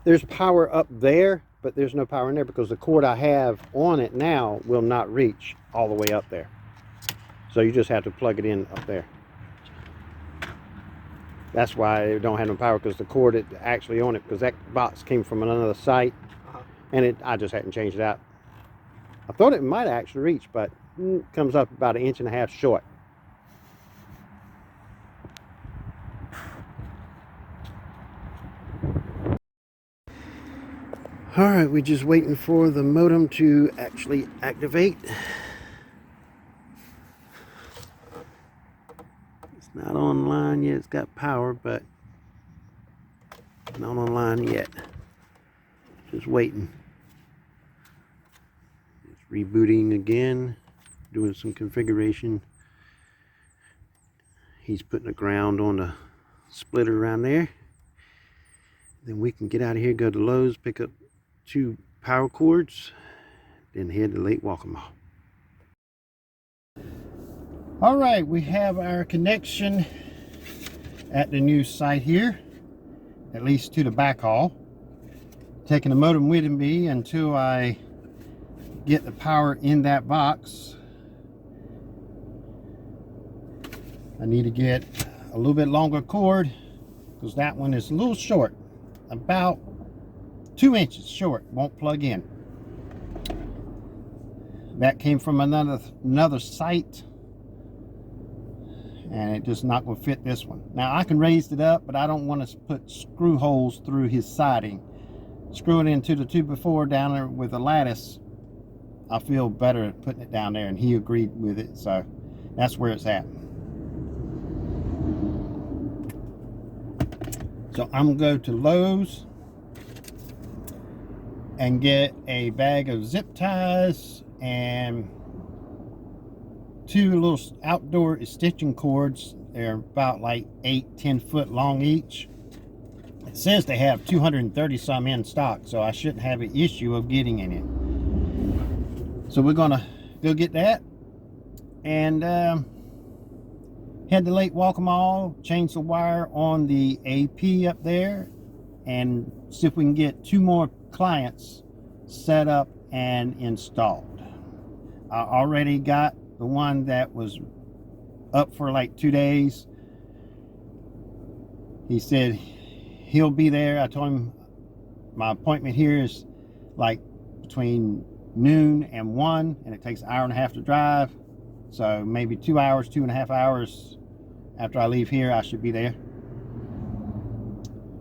There's power up there, but there's no power in there because the cord I have on it now will not reach all the way up there. So you just have to plug it in up there. That's why it don't have no power, because the cord is actually on it, because that box came from another site, and I just hadn't changed it out. I thought it might actually reach, but it comes up about 1.5 inches short. All right, we're just waiting for the modem to actually activate. It's not online yet. It's got power, but not online yet. Just waiting. It's rebooting again, doing some configuration. He's putting a ground on the splitter around there. Then we can get out of here, go to Lowe's, pick up 2 power cords, then head to Lake Waccamaw. All right, we have our connection at the new site here, at least to the backhaul. Taking the modem with me until I get the power in that box. I need to get a little bit longer cord because that one is a little short, about 2 inches short, won't plug in. That came from another site, and it just not going to fit this one. Now I can raise it up, but I don't want to put screw holes through his siding. Screw it into the 2x4 down there with a lattice. I feel better at putting it down there, and he agreed with it, so that's where it's at. So I'm going to go to Lowe's and get a bag of zip ties and 2 little outdoor extension cords. They're about like 8-10 foot long each. It says they have 230 some in stock, so I shouldn't have an issue of getting any. So we're gonna go get that and head to Lake Waccamaw, change the wire on the AP up there, and see if we can get 2 more clients set up and installed. I already got the one that was up for like 2 days. He said he'll be there. I told him my appointment here is like between noon and 1, and it takes 1.5 hours to drive. So maybe 2 hours, 2.5 hours after I leave here, I should be there.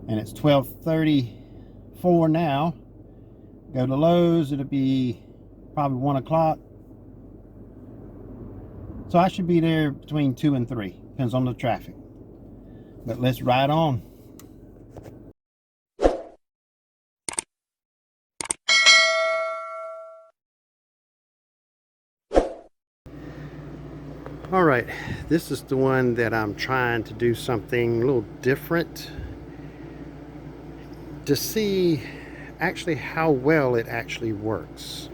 And it's 12:34 now. Go to Lowe's, it'll be probably 1 o'clock. So I should be there between 2 and 3, depends on the traffic. But let's ride on. All right, this is the one that I'm trying to do something a little different to see actually how well it actually works.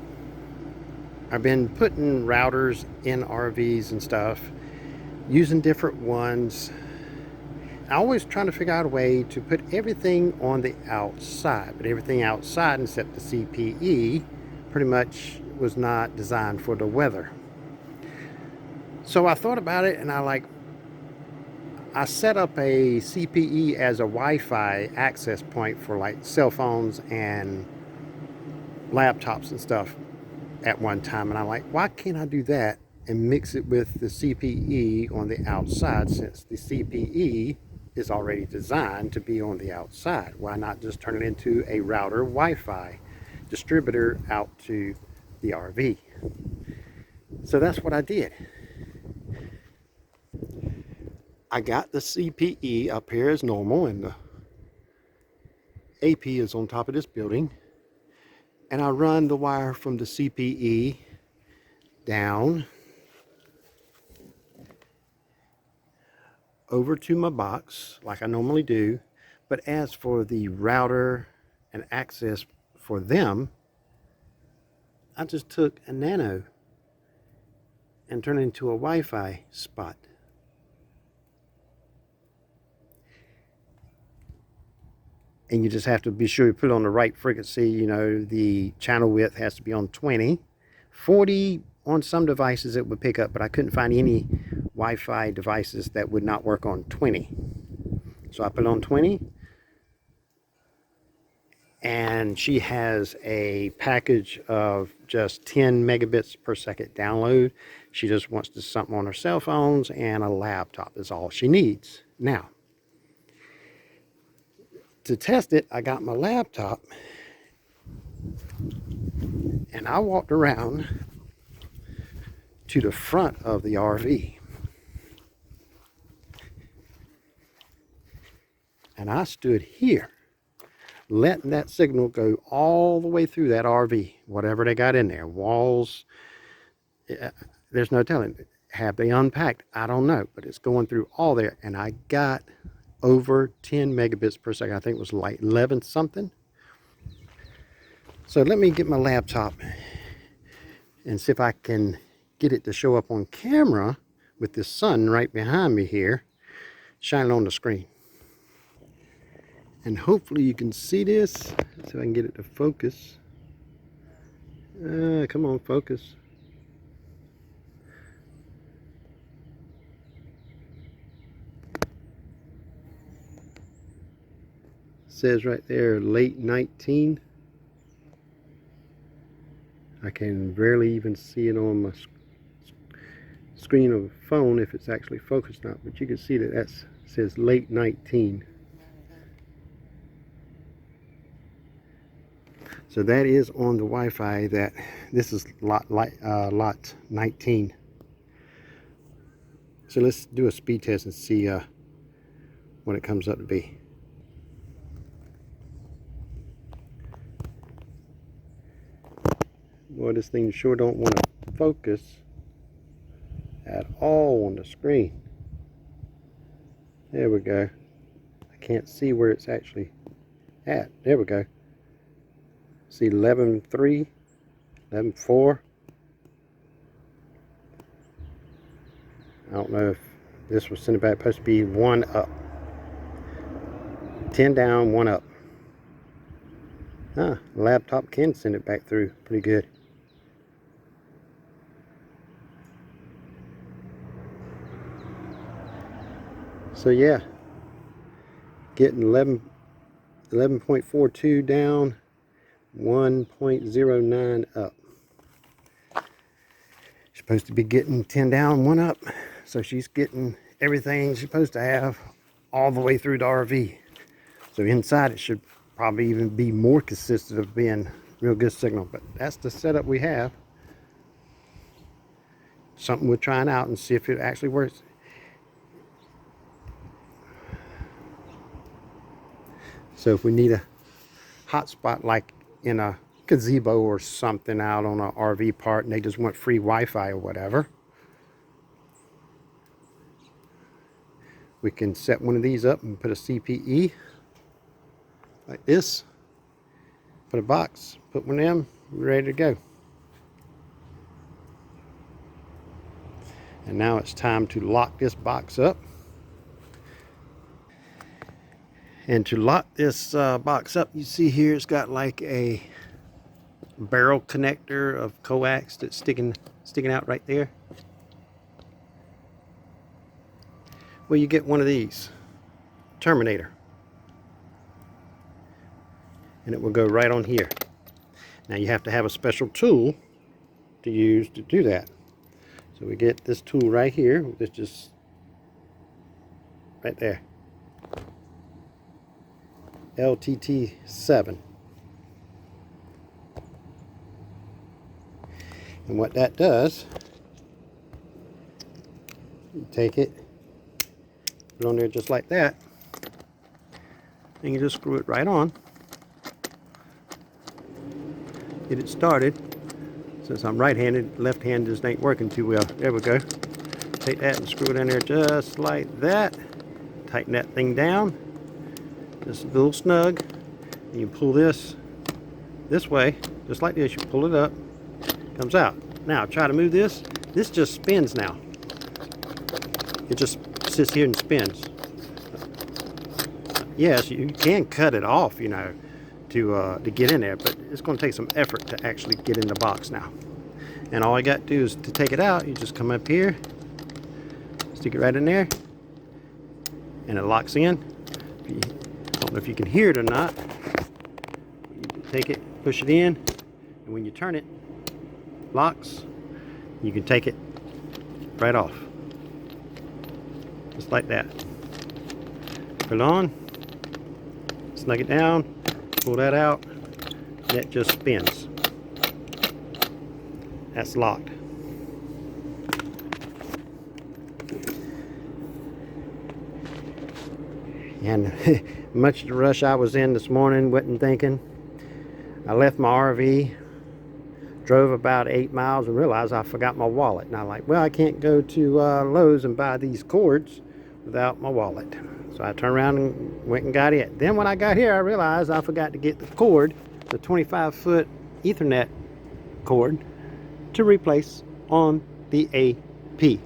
I've been putting routers in RVs and stuff, using different ones. I always trying to figure out a way to put everything on the outside, but everything outside except the CPE pretty much was not designed for the weather. So I thought about it, and I set up a CPE as a Wi-Fi access point for like cell phones and laptops and stuff at one time. And I'm like, why can't I do that and mix it with the CPE on the outside, since the CPE is already designed to be on the outside? Why not just turn it into a router Wi-Fi distributor out to the RV? So that's what I did. I got the CPE up here as normal, and the AP is on top of this building, and I run the wire from the CPE down over to my box like I normally do. But as for the router and access for them, I just took a nano and turned it into a Wi-Fi spot. and you just have to be sure you put it on the right frequency. You know, the channel width has to be on 20. 40 on some devices it would pick up, but I couldn't find any Wi-Fi devices that would not work on 20. So I put it on 20, and she has a package of just 10 megabits per second download. She just wants to do something on her cell phones, and a laptop is all she needs. Now, to test it, I got my laptop and I walked around to the front of the RV. And I stood here, letting that signal go all the way through that RV, whatever they got in there, walls, there's no telling. Have they unpacked? I don't know, but it's going through all there. And I got over 10 megabits per second. I think it was like 11 something. So let me get my laptop and see if I can get it to show up on camera with the sun right behind me here, shining on the screen. And hopefully you can see this, so I can get it to focus. Come on, focus. Says right there, late 19. I can barely even see it on my screen of the phone if it's actually focused or not, but you can see that that says late 19. So that is on the Wi-Fi. That this is lot 19. So let's do a speed test and see what it comes up to be. Boy, this thing sure don't want to focus at all on the screen. There we go. I can't see where it's actually at. There we go. See 11.3, 11.4. I don't know if this was sent back. Supposed to be 1 up. 10 down, 1 up. The laptop can send it back through pretty good. So yeah, getting 11.42 down, 1.09 up. She's supposed to be getting 10 down, 1 up. So she's getting everything she's supposed to have all the way through the RV. So inside it should probably even be more consistent of being real good signal. But that's the setup we have. Something we're trying out and see if it actually works. So if we need a hotspot like in a gazebo or something out on an RV park and they just want free Wi-Fi or whatever, we can set one of these up and put a CPE like this, put a box, put one in, we're ready to go. And now it's time to lock this box up. And to lock this box up, you see here it's got like a barrel connector of coax that's sticking out right there. Well, you get one of these, Terminator, and it will go right on here. Now you have to have a special tool to use to do that. So we get this tool right here. It's just right there. LTT7. And what that does, you take it, put it on there just like that, and you just screw it right on. Get it started. Since I'm right-handed, left-handed just ain't working too well. There we go. Take that and screw it in there just like that. Tighten that thing down. Just a little snug. And you pull this way, just like this. You pull it up, comes out. Now try to move this. This just spins now. It just sits here and spins. Yes, you can cut it off, you know, to get in there, but it's going to take some effort to actually get in the box now. And all I got to do is to take it out, you just come up here, stick it right in there, and it locks in. I don't know if you can hear it or not. You take it, push it in, and when you turn it, locks. You can take it right off, just like that. Put it on, snug it down, pull that out, and it just spins. That's locked. And much the rush I was in this morning, wasn't thinking. I left my RV, drove about 8 miles, and realized I forgot my wallet. And I'm like, well, I can't go to Lowe's and buy these cords without my wallet. So I turned around and went and got it. Then when I got here, I realized I forgot to get the cord, the 25-foot Ethernet cord, to replace on the AP.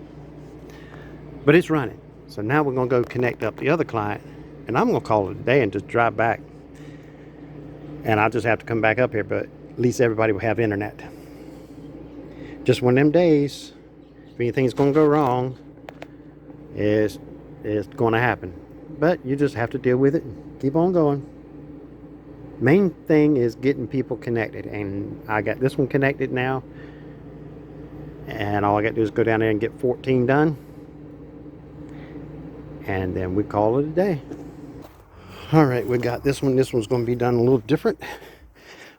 But it's running. So now we're going to go connect up the other client, and I'm going to call it a day and just drive back. And I'll just have to come back up here, but at least everybody will have internet. Just one of them days, if anything's going to go wrong, it's going to happen. But you just have to deal with it and keep on going. Main thing is getting people connected, and I got this one connected now. And all I got to do is go down there and get 14 done. And then we call it a day. All right, we got this one. This one's going to be done a little different.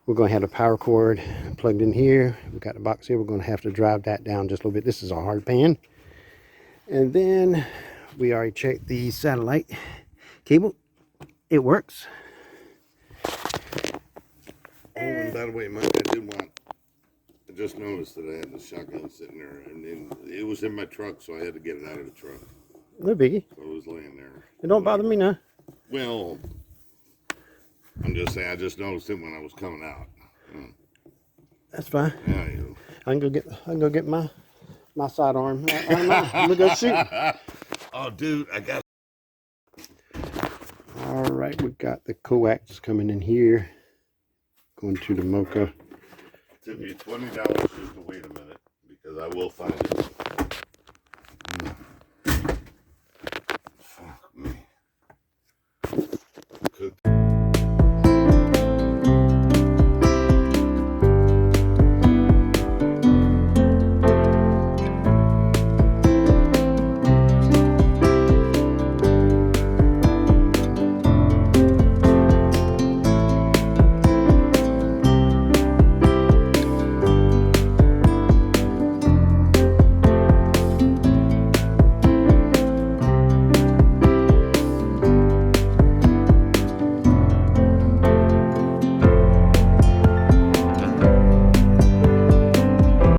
We're going to have the power cord plugged in here. We've got the box here. We're going to have to drive that down just a little bit. This is a hard pan. And then we already checked the satellite cable. It works. Oh, and by the way, Mike, I just noticed that I had the shotgun sitting there, and then it was in my truck, so I had to get it out of the truck. No biggie. So it was laying there. It don't bother me now. Well, I'm just saying, I just noticed it when I was coming out. That's fine. Yeah, I can go get my sidearm. Let me go shoot. Oh, dude, I got. All right, we got the coax coming in here, going to the mocha. It took me $20 just to wait a minute because I will find it.